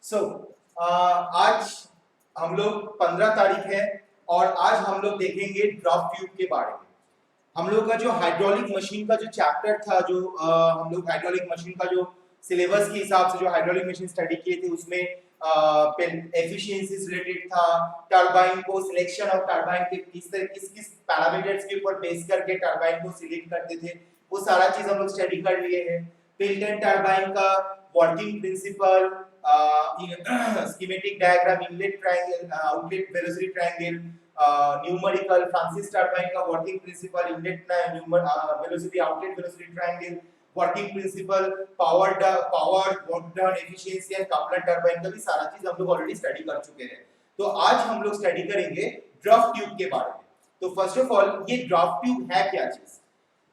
सो आज हम लोग 15 तारीख है और आज हम लोग देखेंगे ड्रॉप ट्यूब के बारे में। हम लोग का जो हाइड्रोलिक मशीन का जो चैप्टर था, जो हम लोग हाइड्रोलिक मशीन का जो सिलेबस के हिसाब से जो हाइड्रोलिक मशीन स्टडी किए थे उसमें एफिशिएंसीज रिलेटेड था। टरबाइन को सिलेक्शन ऑफ टरबाइन के किस पैरामीटर्स के ऊपर बेस करके टरबाइन को सिलेक्ट करते थे, वो सारा चीज हम लोग स्टडी कर लिए हैं। पिल्टन टरबाइन का working principle, schematic diagram, inlet triangle, outlet velocity triangle, numerical Francis turbine का working principle, inlet velocity, outlet velocity triangle, working principle, power work done, efficiency and Kaplan turbine का भी सारा चीज हम लोग ऑलरेडी स्टडी कर चुके हैं। तो आज हम लोग स्टडी करेंगे ड्राफ्ट ट्यूब के बारे में। तो फर्स्ट ऑफ ऑल ये ड्राफ्ट ट्यूब है क्या चीज?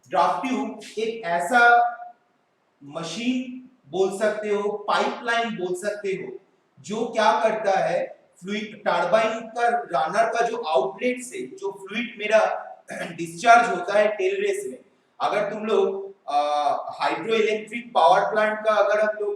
ड्राफ्ट ट्यूब एक ऐसा मशीन बोल सकते हो, पाइपलाइन बोल सकते हो, जो क्या करता है, फ्लूइड टरबाइन का रनर का जो आउटलेट से जो फ्लूइड मेरा डिस्चार्ज होता है टेल रेस में। अगर तुम लोग हाइड्रो इलेक्ट्रिक पावर प्लांट का अगर हम लोग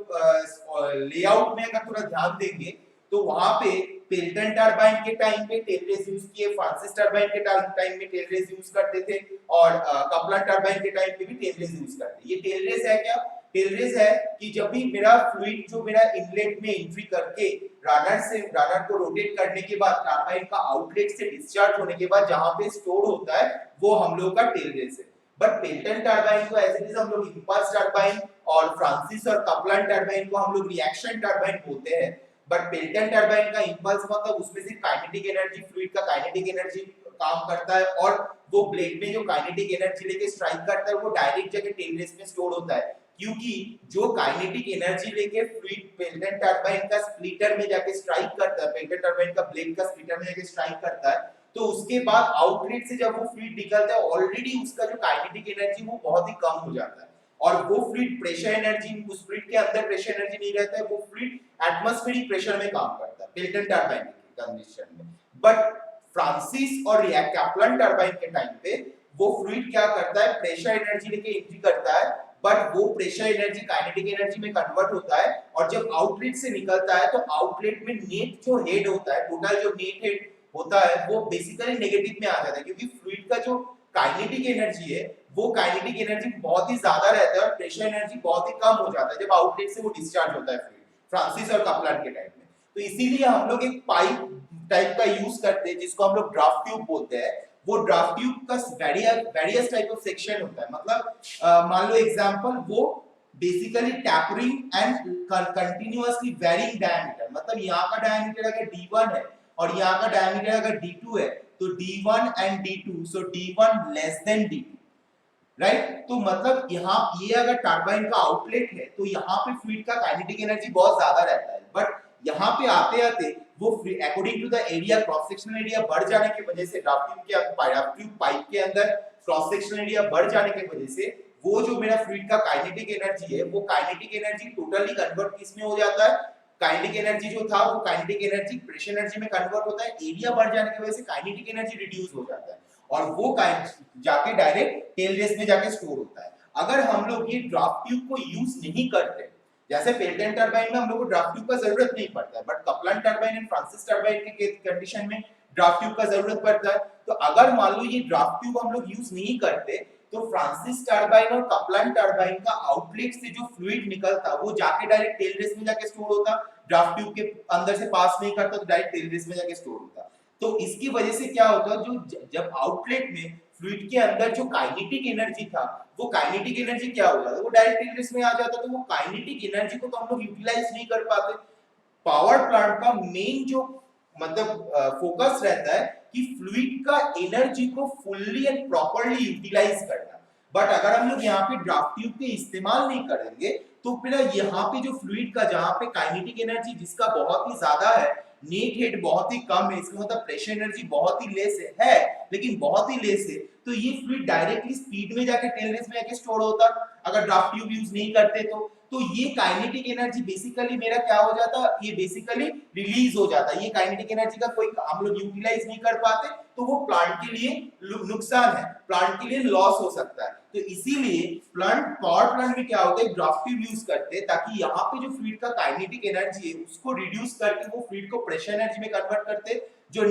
लेआउट में अगर थोड़ा ध्यान देंगे तो वहां पे पिल्टन टरबाइन के टाइम पे टेल रेस यूज किए, फ्रांसिस टरबाइन के टाइम में टेल रेस यूज करते थे और कपलन टरबाइन के टाइम पे भी टेल रेस यूज करते। ये टेल रेस है क्या? टेल रेस है कि जब भी मेरा फ्लूइड जो मेरा इनलेट में एंट्री करके रनर को रोटेट करने के बाद टरबाइन का आउटलेट से डिस्चार्ज होने के बाद जहां पे स्टोर होता है वो हम लोग का टेल रेस है। बट पिल्टन टरबाइन को एज इट इज हम लोग इंपल्स टरबाइन और फ्रांसिस और कपलन टरबाइन को हम लोग रिएक्शन टरबाइन बोलते हैं। बट पिल्टन टरबाइन का इंपल्स मतलब उसमें से काइनेटिक एनर्जी, फ्लूइड का काइनेटिक एनर्जी काम करता है और वो ब्लेड में जो काइनेटिक एनर्जी लेके स्ट्राइक करता है वो डायरेक्ट जाके टेल रेस में स्टोर होता है, क्योंकि जो काइनेटिक एनर्जी लेके फ्लूइड पिल्टन टरबाइन का स्प्लिटर में जाके स्ट्राइक करता है, पिल्टन टरबाइन का ब्लेड का स्प्लिटर में जाके स्ट्राइक करता है, तो उसके बाद आउटलेट से जब वो फ्लूइड निकलता है ऑलरेडी उसका जो काइनेटिक एनर्जी वो बहुत ही कम हो जाता है और वो फ्लूइड प्रेशर एनर्जी, उस फ्लूइड के अंदर प्रेशर एनर्जी नहीं रहता है, वो फ्लूइड एटमॉस्फेरिक प्रेशर में काम करता है पिल्टन टरबाइन के कंडीशन में। बट फ्रांसिस और कैप्लन टरबाइन के टाइम पे वो फ्लूइड क्या करता है, प्रेशर एनर्जी लेके एंट्री करता है, बट वो प्रेशर एनर्जी काइनेटिक एनर्जी में कन्वर्ट होता है और जब आउटलेट से निकलता है तो आउटलेट में नेट जो हेड होता है, टोटल जो नेट हेड होता है वो बेसिकली नेगेटिव में आ जाता है, क्योंकि फ्लूइड का जो काइनेटिक एनर्जी है वो काइनेटिक एनर्जी बहुत ही ज्यादा रहता है और प्रेशर एनर्जी बहुत ही कम हो जाता है जब आउटलेट से वो डिस्चार्ज होता है फ्लूइड फ्रांसिस और कपलन के टाइम में। तो इसीलिए हम लोग एक पाइप टाइप का यूज करते हैं जिसको हम लोग ड्राफ्ट ट्यूब बोलते हैं। वो ड्राफ्ट ट्यूब का वेरियस टाइप ऑफ सेक्शन होता है, मतलब मान लो एग्जांपल वो basically tapering and continuously varying diameter, मतलब यहाँ का डायमीटर अगर D1 है और यहाँ का डायमीटर अगर D2 है तो D1 and D2, so D1 less than D2, right. तो मतलब यहाँ ये अगर टरबाइन का आउटलेट है तो यहाँ पे फ्लूइड का काइनेटिक एनर्जी बहुत ज्यादा रहता है, बट यहाँ पे आते आते वो according to the area, cross sectional area बढ़ जाने की वजह से ड्राफ्ट ट्यूब पाइप के अंदर क्रॉस सेक्शनल एरिया बढ़ जाने की वजह से वो जो मेरा फ्लूइड का काइनेटिक एनर्जी है वो काइनेटिक एनर्जी टोटली कन्वर्ट किस में हो जाता है, काइनेटिक एनर्जी जो था वो काइनेटिक एनर्जी प्रेशर एनर्जी में कन्वर्ट होता है। एरिया बढ़ जाने की वजह से काइनेटिक एनर्जी रिड्यूस हो जाता है और वो जाके डायरेक्ट टेल रेस में जाके स्टोर होता है। अगर हम लोग ये ड्राफ्ट ट्यूब को यूज नहीं करते, जैसे पिल्टन टरबाइन में हम लोग को ड्राफ्ट ट्यूब का जरूरत नहीं पड़ता है, but Kaplan turbine and Francis turbine के कंडीशन में ड्राफ्ट ट्यूब का जरूरत पड़ता है। तो अगर मान लो ये ड्राफ्ट ट्यूब हम लोग यूज नहीं करते तो फ्रांसिस टरबाइन और कपलन टरबाइन का आउटलेट से जो फ्लूइड निकलता वो जाके डायरेक्ट टेल रेस में जाके स्टोर होता, ड्राफ्ट ट्यूब के अंदर से पास नहीं करता तो डायरेक्ट टेल रेस में जाके स्टोर होता। तो इसकी वजह से क्या होता, जो जब आउटलेट में फ्लूइड के अंदर जो काइनेटिक एनर्जी था वो काइनेटिक एनर्जी क्या हो जाता, वो डायरेक्ट टेल रेस में आ जाता, तो वो काइनेटिक एनर्जी को तो हम लोग यूटिलाइज नहीं कर पाते। पावर प्लांट का मेन जो मतलब फोकस रहता है कि फ्लूइड का एनर्जी को फुल्ली एंड प्रॉपर्ली यूटिलाइज करना, बट अगर हम लोग यहाँ पे ड्राफ्ट ट्यूब के इस्तेमाल नहीं करेंगे तो फिर यहाँ पे जो फ्लूइड का जहाँ पे काइनेटिक एनर्जी जिसका बहुत ही ज्यादा है, नेट हेड बहुत ही कम है, इसका मतलब प्रेशर एनर्जी बहुत ही लेस है लेकिन बहुत ही लेस है, तो ये फ्लूइड डायरेक्टली स्पीड में जाके टेल रेस में जाके स्टोर होता अगर ड्राफ्ट ट्यूब यूज नहीं करते तो ये काइनेटिक एनर्जी बेसिकली मेरा क्या हो जाता, ये बेसिकली रिलीज हो जाता। ये काइनेटिक एनर्जी का कोई हम लोग यूटिलाइज नहीं कर पाते तो वो प्लांट के लिए नुकसान है, प्लांट के लिए लॉस हो सकता है। तो इसीलिए पावर प्लांट में क्या होता है, ड्राफ्टिव यूज करते हैं ताकि यहाँ पे जो फ्लूइड का काइनेटिक एनर्जी है उसको रिड्यूस करके वो फ्लूइड को प्रेशर एनर्जी में कन्वर्ट करते हैं। जो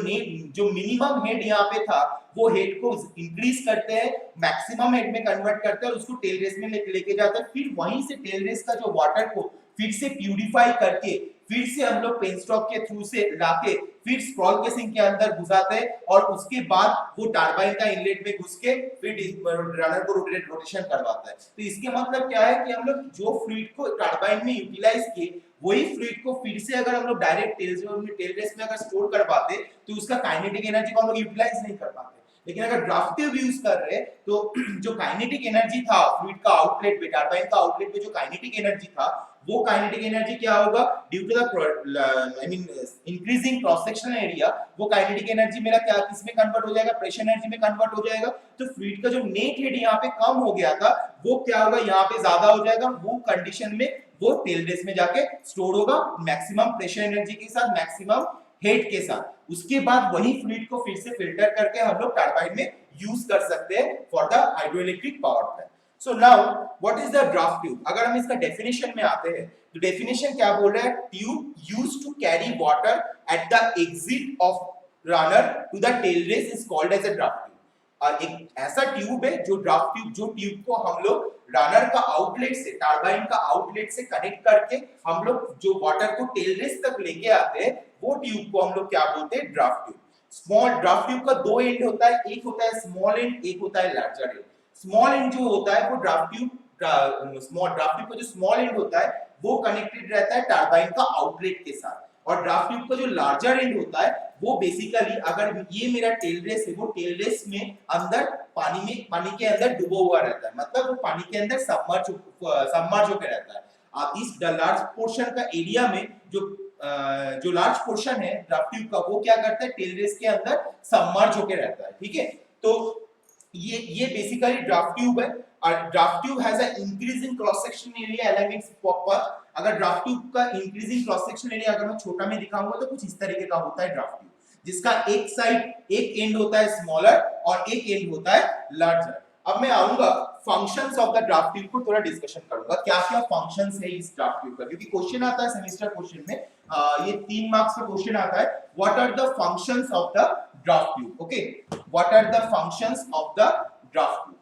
मिनिमम हेड यहाँ पे था वो हेड को इंक्रीज करते हैं, मैक्सिमम हेड में कन्वर्ट करते हैं और उसको टेल रेस में लेके जाते हैं। फिर वहीं से टेल रेस का जो वाटर को फिर से प्यूरिफाई करके फिर से हम लोग पेनस्टॉक के थ्रू से लाके फिर स्क्रॉल केसिंग के अंदर घुसाते हैं और उसके बाद वो टरबाइन का इनलेट में घुस के फिर रनर को रोटेशन करवाता है। तो इसके मतलब क्या है कि हम लोग जो फ्लूइड को टरबाइन में यूटिलाइज किए वही फ्लूइड को फिर से अगर हम लोग डायरेक्ट टेल रेस में अगर स्टोर कर पाते तो उसका काइनेटिक एनर्जी को हम लोग यूटिलाइज नहीं कर पाते। लेकिन अगर ड्राफ्टिव यूज कर रहे हैं तो जो काइनेटिक एनर्जी था फ्लूइड का आउटलेट पे, टरबाइन का आउटलेट पे जो काइनेटिक एनर्जी था वो काइनेटिक एनर्जी क्या होगा, due to the increasing cross sectional area, वो काइनेटिक एनर्जी मेरा क्या किस में कन्वर्ट हो जाएगा, प्रेशर एनर्जी में कन्वर्ट हो जाएगा। तो फ्लूइड का जो नेट हेड यहाँ पे कम हो गया था वो क्या होगा, यहाँ पे ज्यादा हो जाएगा। वो कंडीशन में वो टेल रेस में जाके स्टोर होगा मैक्सिमम प्रेशर एनर्जी के साथ, मैक्सिमम हेड के साथ। उसके बाद वही फ्लूइड को फिर से फिल्टर करके हम लोग टरबाइन में यूज कर सकते हैं for the hydroelectric power plant. So now what is the draft tube? अगर हम इसका डेफिनेशन में आते हैं तो डेफिनेशन क्या बोल रहा है, tube used to carry water at the exit of runner to the tail race is called as a draft tube. एक ऐसा ट्यूब है जो ड्राफ्ट ट्यूब, जो ट्यूब को हम लोग रनर का आउटलेट से, टरबाइन का आउटलेट से कनेक्ट करके हम लोग जो वाटर को टेल रेस तक लेके आते हैं वो ट्यूब को हम लोग क्या बोलते हैं, draft tube. Small draft tube का दो एंड होता है, एक होता है स्मॉल एंड, एक होता है लार्जर एंड। स्मॉल एंड जो होता है वो ड्राफ्ट ट्यूब का जो स्मॉल एंड होता है वो कनेक्टेड रहता है टरबाइन का आउटलेट के साथ, और ड्राफ्ट ट्यूब का जो लार्जर एंड होता है वो बेसिकली, अगर ये मेरा टेल रेस है, वो टेल रेस में अंदर पानी के अंदर डूबा हुआ रहता है, मतलब वो पानी के अंदर सबमर्ज होकर रहता है। इस लार्ज पोर्शन का एरिया में जो लार्ज पोर्शन है ड्राफ्ट ट्यूब का वो क्या करता है, टेल रेस के अंदर सबमर्ज होकर रहता है। ठीक है, तो ये बेसिकली ड्राफ्ट ट्यूब है। और draft tube has a increasing cross section area along it's purpose. अगर ड्राफ्ट ट्यूब का इंक्रीजिंग क्रॉस सेक्शन एरिया अगर मैं छोटा में दिखाऊंगा तो कुछ इस तरीके का होता है ड्राफ्ट ट्यूब, जिसका एक साइड, एक एंड होता है स्मॉलर और एक एंड होता है लार्जर। अब मैं आऊंगा functions of the draft tube को थोड़ा डिस्कशन करूंगा, क्या क्या फंक्शंस है इस ड्राफ्ट ट्यूब का, क्योंकि क्वेश्चन आता है सेमेस्टर क्वेश्चन में, ये 3 मार्क्स का क्वेश्चन आता है, what are the functions of the draft tube. Okay, what are the functions of the draft tube.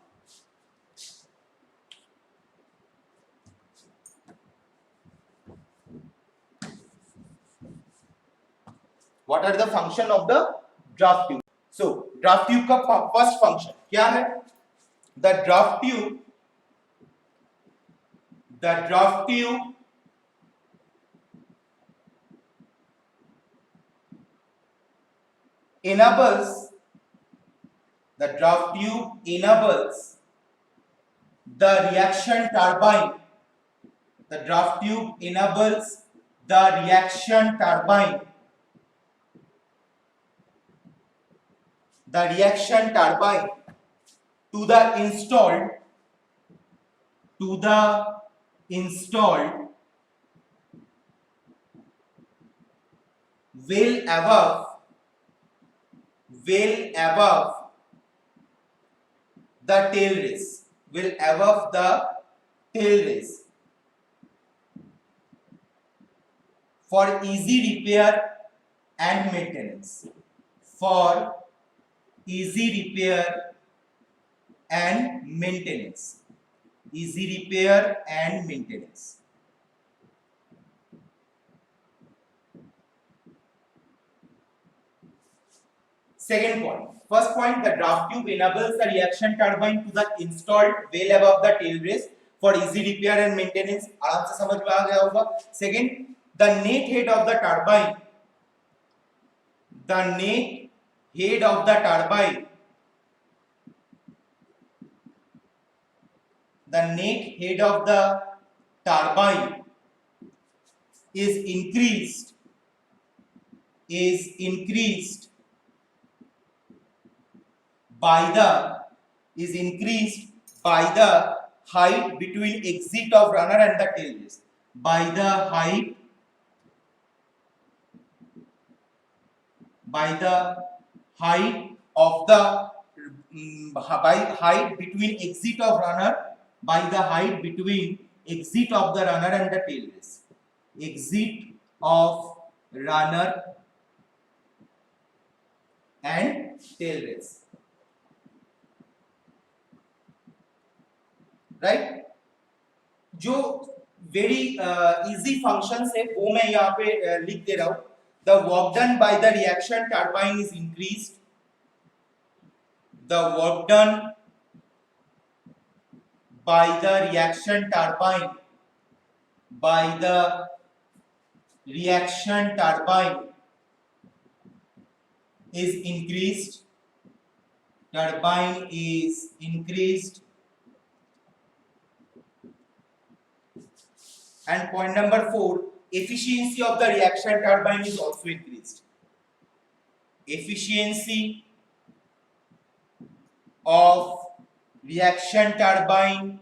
What are the function of the draft tube? So draft tube का first function क्या है? The draft tube enables the reaction turbine. The draft tube enables the reaction turbine to the installed well above the tail race for easy repair and maintenance. Second point. First point, the draft tube enables the reaction turbine to the installed well above the tail race for easy repair and maintenance. आराम से समझ में आ गया होगा। Second, the net head of the turbine is increased by the height between exit of runner and the tail race. By the height of the by height between exit of runner, by the height between exit of the runner and the tail race. Exit of runner and tail race, right? जो very easy functions है वो मैं यहाँ पे लिख दे रहा हूँ. The work done by the reaction turbine is increased. The work done by the reaction turbine, by the reaction turbine is increased. Turbine is increased. And point number 4, efficiency of the reaction turbine is also increased. Efficiency of reaction turbine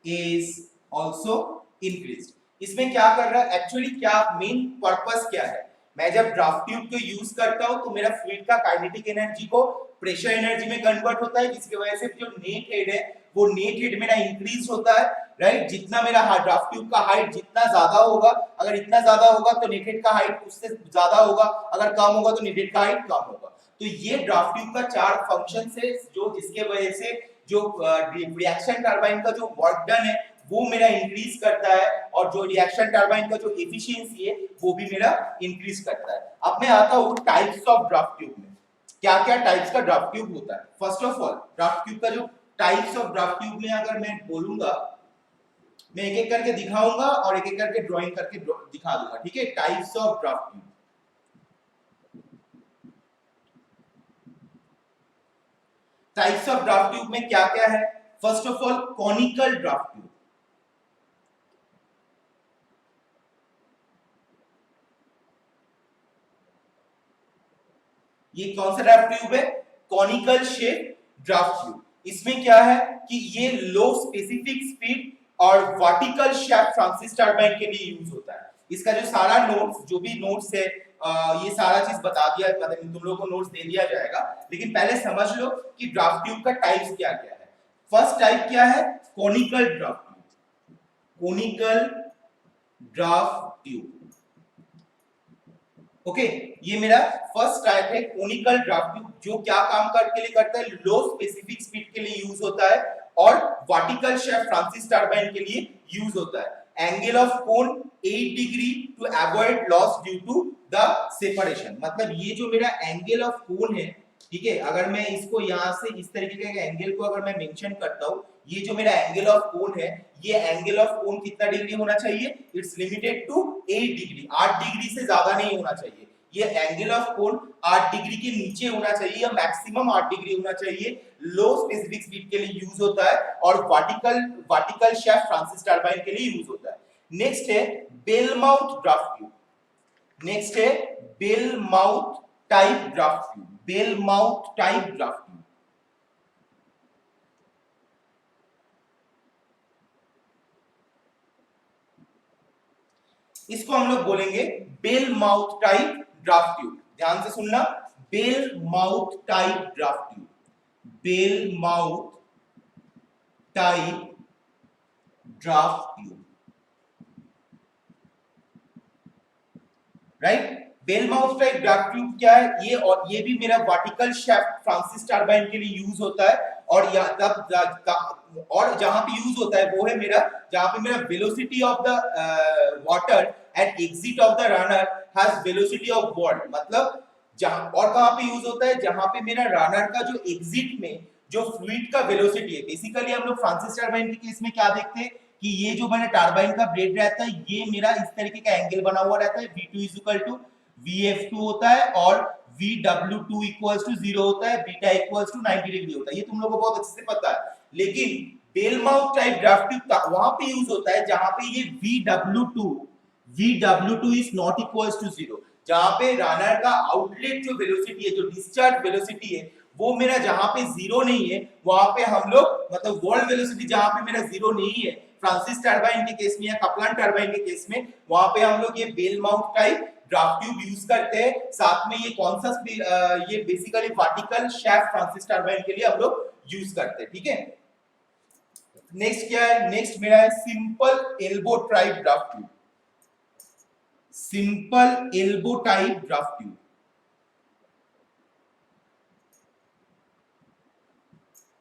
is also increased. इसमें क्या कर रहा है actually, क्या main purpose क्या है? मैं जब ड्राफ्ट ट्यूब को यूज करता हूं तो मेरा फ्लूइड का काइनेटिक एनर्जी को प्रेशर एनर्जी में कन्वर्ट होता है, जिसकी वजह से जो नेट हेड है वो नेट हेड मेरा इंक्रीज होता है, राइट? जितना मेरा ड्राफ्ट ट्यूब का हाइट जितना ज्यादा होगा, अगर इतना ज्यादा होगा तो नेट हेड का हाइट उससे ज्यादा होगा, अगर कम होगा तो नेट हेड का हाइट कम होगा. तो ये ड्राफ्ट ट्यूब का 4 फंक्शन है जो जिसके वजह से जो रिएक्शन टरबाइन का जो वर्क डन है वो मेरा इंक्रीज करता है, और जो रिएक्शन टरबाइन का जो एफिशिएंसी है वो भी मेरा इंक्रीज करता है. अब मैं आता हूं टाइप्स ऑफ ड्राफ्ट ट्यूब में. क्या-क्या टाइप्स का ड्राफ्ट ट्यूब होता है? First of all draft tube का जो टाइप्स ऑफ ड्राफ्ट ट्यूब में अगर मैं बोलूंगा, मैं एक-एक करके दिखाऊंगा और एक-एक करके ड्राइंग करके दिखा दूंगा, ठीक है? Types of draft tube. Types of draft tube में क्या-क्या है? First of all conical draft tube. ये कौन सा ड्राफ्ट ट्यूब है? Conical shape draft tube. इसमें क्या है कि ये लो स्पेसिफिक स्पीड और वर्टिकल शेप फ्रांसिस टरबाइन के लिए यूज होता है. इसका जो सारा नोट्स, जो भी नोट्स है, ये सारा चीज बता दिया, मतलब तुम लोगों को नोट्स दे दिया जाएगा, लेकिन पहले समझ लो कि ड्राफ्ट ट्यूब का टाइप्स क्या-क्या है. फर्स्ट टाइप क्या है? Conical draft tube. Conical draft tube. Okay, ये मेरा फर्स्ट टाइप है कॉनिकल ड्राफ्ट ट्यूब, जो क्या काम के लिए करता है? लो स्पेसिफिक स्पीड के लिए यूज होता है और वर्टिकल शेप फ्रांसिस टरबाइन के लिए यूज होता है. Angle of cone 8 degree to avoid loss due to the separation. मतलब ये जो मेरा एंगल ऑफ कोन है, ठीक है, अगर मैं इसको यहां से इस तरीके के एंगल को अगर मैं मेंशन करता हूं, ये जो मेरा एंगल ऑफ कोन है, ये एंगल ऑफ कोन कितना डिग्री होना चाहिए? It's limited to 8 degree. 8 degree से ज्यादा नहीं होना चाहिए. ये एंगल ऑफ कोन 8 डिग्री के नीचे होना चाहिए, या मैक्सिमम 8 डिग्री होना चाहिए. लो स्पेसिफिक स्पीड के लिए यूज होता है और वर्टिकल शेप फ्रांसिस टरबाइन के लिए यूज होता है. नेक्स्ट है bell mouth draft tube. Next है bell mouth type draft tube. Bell mouth type draft tube. इसको हम लोग बोलेंगे bell mouth type draft tube. ध्यान से सुनना, bell mouth type draft tube. Bell mouth type draft tube, right? Bell mouth type draft tube क्या है? ये और ये भी मेरा वर्टिकल शेप फ्रांसिस टरबाइन के लिए यूज होता है, और और जहां पे यूज होता है वो है मेरा, जहां पे मेरा velocity of the water at exit of the runner has velocity of word. मतलब जहां और कहां पे यूज होता है? जहां पे मेरा रनर का जो एग्जिट में जो फ्लूइड का वेलोसिटी है. बेसिकली हम लोग फ्रांसिस टरबाइन के केस में क्या देखते हैं कि ये जो मैंने टरबाइन का ब्लेड रहता है, ये मेरा इस तरीके का एंगल बना हुआ रहता है. V2 VF2 होता है और VW2 0 होता है, बीटा 90 डिग्री होता है. ये तुम लोगों को बहुत अच्छे से पता है. लेकिन bell mouth type draft tube वहां पे यूज होता है जहां पे ये VW2 is not equals to 0. जहां पे रनर का आउटलेट जो वेलोसिटी है, जो डिस्चार्ज वेलोसिटी है, वो मेरा जहां पे 0 नहीं है, वहां पे हम लोग, मतलब वर्ल्ड वेलोसिटी जहां पे मेरा 0 नहीं है, फ्रांसिस टरबाइन के केस में या कपलान टरबाइन के केस में, वहां पे हम लोग ये bell mouth type draft tube use करते हैं। साथ में ये कौन सा ये basically vertical shaft Francis turbine के लिए हम लोग यूज करते हैं। ठीक है, नेक्स्ट क्या है, नेक्स्ट मेरा है simple elbow type draft tube. Simple elbow type draft tube,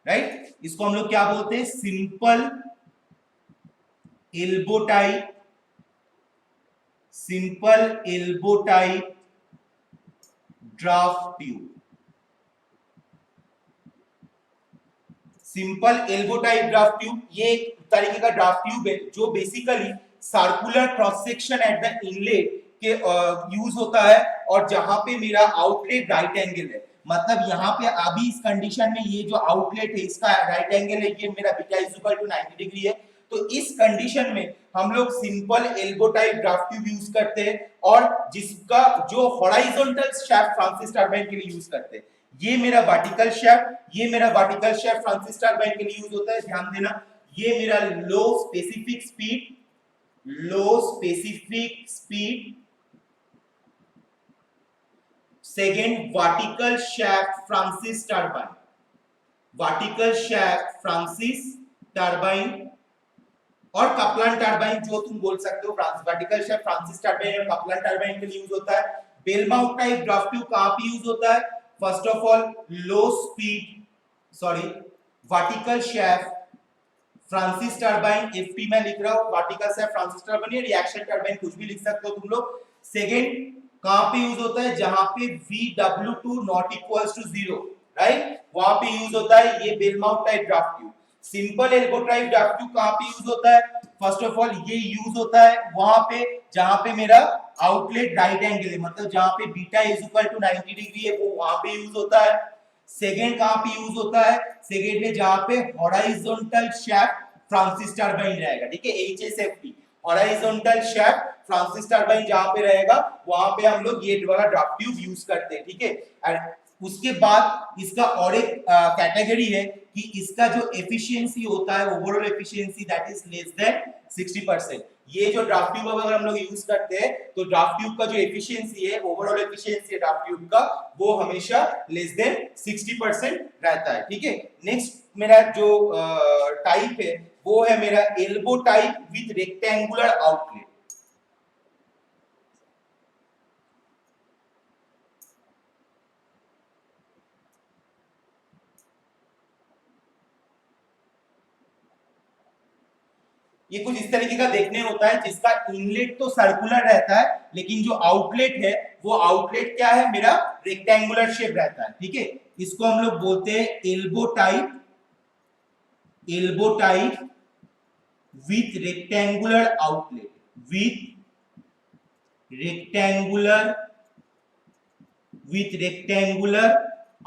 right, इसको हम लोग क्या बोलते हैं, simple elbow type, simple elbow type draft tube. Simple elbow type draft tube ये एक तरीके का ड्राफ्ट ट्यूब है जो basically circular cross section at the inlet के यूज होता है, और जहां पे मेरा आउटलेट राइट एंगल है, मतलब यहाँ पे अभी इस कंडीशन में ये जो आउटलेट है इसका राइट एंगल है, ये मेरा beta is equal to 90 degree है। तो इस कंडीशन में हम लोग simple elbow type draft tube use करते हैं, और जिसका जो हॉरिजॉन्टल शाफ्ट फ्रांसिस टरबाइन के लिए यूज करते हैं। ये मेरा वर्टिकल शाफ्ट, ये मेरा वर्टिकल शाफ्ट फ्रांसिस टरबाइन के लिए यूज होता है, ध्यान देना। ये मेरा low specific speed, low specific speed second vertical shaft Francis turbine, vertical shaft Francis turbine और कपलान टरबाइन जो तुम बोल सकते हो, वर्टिकल शाफ्ट फ्रांसिस टरबाइन और कपलान टरबाइन के लिए यूज होता है। Bell mount type draft tube कहां पे यूज होता है, first of all low speed sorry vertical shaft Francis turbine, FT में लिख रहा हूं, वर्टिकल शाफ्ट फ्रांसिस टरबाइन या रिएक्शन टरबाइन कुछ भी लिख सकते हो तुम लोग। सेकंड कहां पे यूज होता है, जहां पे VW2 not equals to 0, right, वहां पे यूज होता है ये bell mount type draft tube. Simple elbow type draft tube कहां पे यूज होता है, फर्स्ट ऑफ ऑल ये यूज होता है वहां पे जहां पे मेरा आउटलेट राइट एंगल है, मतलब जहां पे beta is equal to 90 degree है, वो वहां पे यूज होता है। सेकंड कहां पे यूज होता है, सेकंड में जहां पे हॉरिजॉन्टल शाफ्ट फ्रांसिस टरबाइन रहेगा, ठीक है, HSFT, horizontal shaft Francis turbine जहां पे रहेगा वहां पे हम लोग ये वाला ड्राफ्ट ट्यूब यूज करते हैं, ठीक है। और उसके बाद इसका और एक कैटेगरी है कि इसका जो एफिशिएंसी होता है, overall efficiency that is less than 60%। ये जो ड्राफ्ट ट्यूब अगर हम लोग यूज करते हैं तो ड्राफ्ट ट्यूब का जो एफिशिएंसी है, ओवरऑल एफिशिएंसी है ड्राफ्ट ट्यूब का, वो हमेशा लेस देन 60% रहता है, ठीक है। नेक्स्ट मेरा जो टाइप है वो है मेरा elbow type with rectangular outlet. ये कुछ इस तरीके का देखने होता है जिसका इनलेट तो सर्कुलर रहता है, लेकिन जो आउटलेट है वो आउटलेट क्या है, मेरा रेक्टेंगुलर शेप रहता है, ठीक है। इसको हम लोग बोलते हैं elbow type, elbow type with rectangular outlet, with rectangular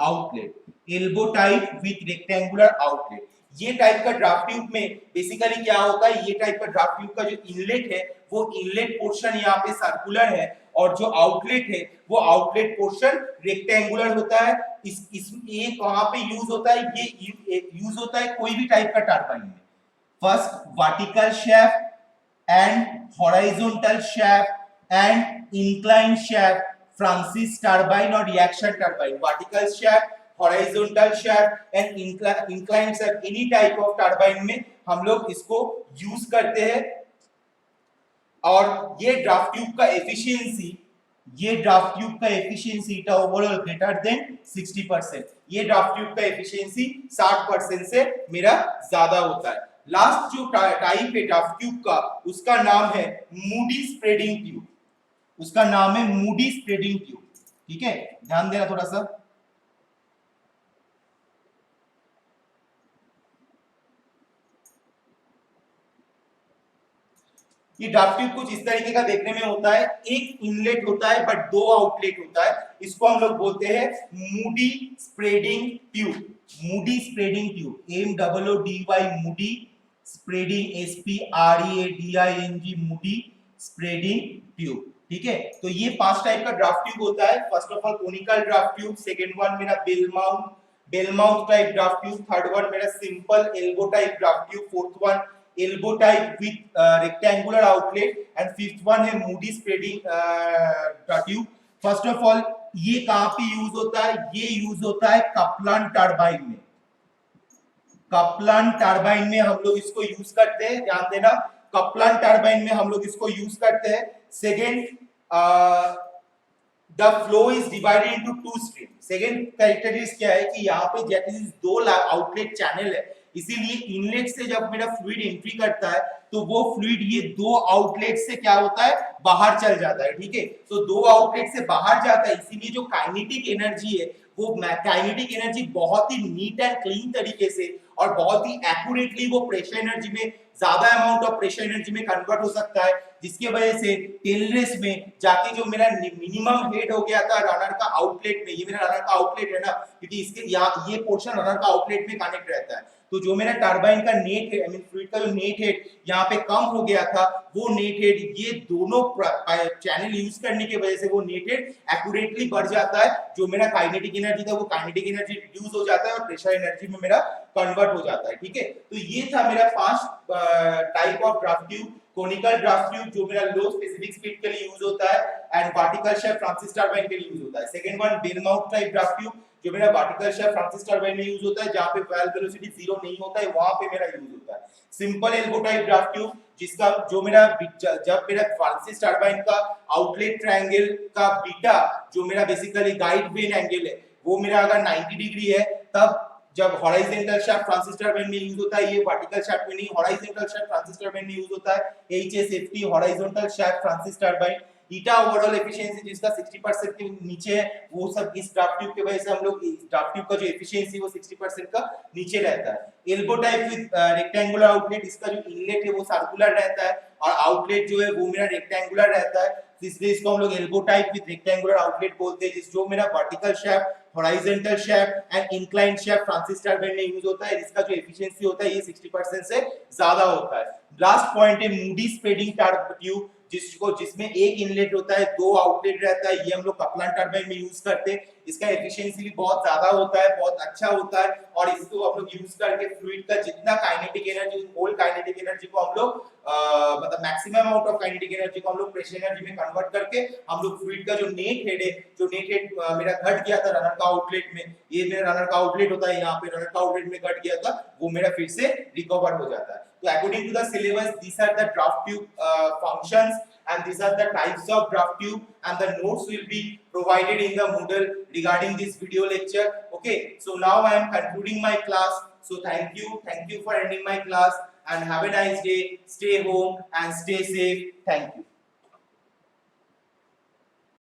outlet, elbow type with rectangular outlet. ये टाइप का ड्राफ्ट ट्यूब में बेसिकली क्या होता है, ये टाइप का ड्राफ्ट ट्यूब का जो इनलेट है वो इनलेट पोर्शन यहाँ पे सर्कुलर है, और जो आउटलेट है वो आउटलेट पोर्शन रेक्टेंगुलर होता है। इस ये कहां पे यूज होता है, ये यूज होता है कोई भी टाइप का टरबाइन में, first vertical shaft and horizontal shaft and inclined shaft Francis turbine और reaction turbine, vertical shaft, horizontal shaft and inclined shaft, any type of turbine में हम लोग इसको यूज करते हैं। और ये ड्राफ्ट ट्यूब का एफिशिएंसी, ये ड्राफ्ट ट्यूब का एफिशिएंसी था ओवरऑल ग्रेटर देन 60%, ये ड्राफ्ट ट्यूब का एफिशिएंसी 60% से मेरा ज्यादा होता है। लास्ट जो टाइप है ड्राफ्ट ट्यूब का उसका नाम है मूडी स्प्रेडिंग ट्यूब, उसका नाम है मूडी स्प्रेडिंग ट्यूब, ठीक है, ध्यान देना थोड़ा सा। ये ड्राफ्ट ट्यूब कुछ इस तरीके का देखने में होता है, एक इनलेट होता है बट दो आउटलेट होता है, इसको हम लोग बोलते हैं Moody spreading tube, Moody spreading tube, MOODY Moody spreading, SPREADING Moody spreading tube, ठीक है। तो ये 5 टाइप का ड्राफ्ट ट्यूब होता है। First of all conical draft tube, second one मेरा bell mount type draft tube, third one मेरा simple elbow type draft tube, fourth one elbow type with rectangular outlet, and fifth one है moody spreading tube. First of all, ये कहाँ पे use होता है? ये use होता है कपलान टरबाइन में। कपलान टरबाइन में हम लोग इसको यूज करते हैं, ध्यान देना, कपलान टरबाइन में हम लोग इसको यूज करते हैं। Second, the flow is divided into two stream. Second characteristic क्या है कि यहाँ पे जैसे दो आउटलेट चैनल है, इसीलिए इनलेट से जब मेरा फ्लूइड एंट्री करता है तो वो फ्लूइड ये दो आउटलेट से क्या होता है, बाहर चल जाता है, ठीक है। तो दो आउटलेट से बाहर जाता है, इसीलिए जो काइनेटिक एनर्जी है वो काइनेटिक एनर्जी बहुत ही नीट एंड क्लीन तरीके से और बहुत ही एक्यूरेटली वो प्रेशर एनर्जी में, ज्यादा अमाउंट ऑफ प्रेशर एनर्जी में कन्वर्ट हो सकता है, जिसके वजह से टेल रेस में जाके जो मेरा मिनिमम हेड हो गया था रनर का आउटलेट में, ये मेरा रनर का आउटलेट है ना, क्योंकि इसके यहाँ ये पोर्शन रनर का आउटलेट में कनेक्ट रहता है। तो जो मेरा टरबाइन का नेट है, आई मीन फ्लूइड का जो नेट हेड यहाँ पे कम हो गया था, वो नेट हेड ये दोनों चैनल यूज करने की वजह से वो नेट हेड एक्यूरेटली बढ़ जाता है। जो मेरा काइनेटिक एनर्जी था वो काइनेटिक एनर्जी रिड्यूस हो जाता है और प्रेशर एनर्जी में मेरा कन्वर्ट हो जाता है, ठीक है। तो ये था मेरा 5 type of draft tube. Conical draft tube जो मेरा लो स्पेसिफिक स्पीड के लिए यूज होता है, and vertical shape Francis turbine के लिए यूज होता है। Second one bell mouth type draft tube जो मेरा वर्टिकल शेप फ्रांसिस टरबाइन में यूज होता है, जहां पे वाल्व वेलोसिटी 0 नहीं होता है, वहां पे मेरा यूज होता है। Simple elbow type draft tube जिसका जो मेरा जब मेरा फ्रांसिस टरबाइन का आउटलेट ट्रायंगल का बीटा जो मेरा बेसिकली गाइड वेन एंगल है वो मेरा अगर 90 डिग्री है, तब जब हॉरिजॉन्टल शाफ्ट फ्रांसिस टरबाइन में यूज होता है, ये वर्टिकल शाफ्ट में नहीं, हॉरिजॉन्टल शाफ्ट फ्रांसिस टरबाइन में यूज होता है। HSFT horizontal shaft Francis turbine. Eta overall efficiency जिसका 60% के नीचे है, वो सब इस ड्राफ्ट ट्यूब की वजह से हम लोग इस ड्राफ्ट ट्यूब का जो एफिशिएंसी वो 60% का नीचे रहता है। Elbow type with rectangular outlet, इसका जो इनलेट है वो सर्कुलर रहता है और आउटलेट जो है वो मेरा रेक्टेंगुलर रहता है, इसलिए इसको हम लोग elbow type with rectangular outlet बोलते हैं। जिस जो मेरा vertical shaft, horizontal shaft and inclined shaft Francis turbine में यूज होता है, इसका जो एफिशिएंसी होता है ये 60% से ज्यादा होता है। लास्ट पॉइंट है मूडी स्प्रेडिंग ट्यूब जिसमें एक इनलेट होता है, दो आउटलेट रहता है, ये हम लोग कपलान टरबाइन में यूज करते हैं। इसका एफिशिएंसी भी बहुत ज्यादा होता है, बहुत अच्छा होता है, और इसको हम लोग यूज करके फ्लूइड का जितना kinetic energy, whole kinetic energy को हम लोग मतलब maximum amount of kinetic energy को हम लोग प्रेशर एनर्जी में कन्वर्ट करके हम लोग फ्लूइड का जो नेट हेड है, जो नेट हेड मेरा घट गया था रनर का आउटलेट में, ये मेरा रनर का आउटलेट होता है, यहाँ पे रनर का आउटलेट में घट गया था, वो मेरा फिर से रिकवर हो जाता है। तो according to the syllabus these are the draft tube functions and these are the types of draft tube, and the notes will be provided in the Moodle regarding this video lecture. Okay, so now I am concluding my class, so thank you for attending my class and have a nice day. Stay home and stay safe. Thank you.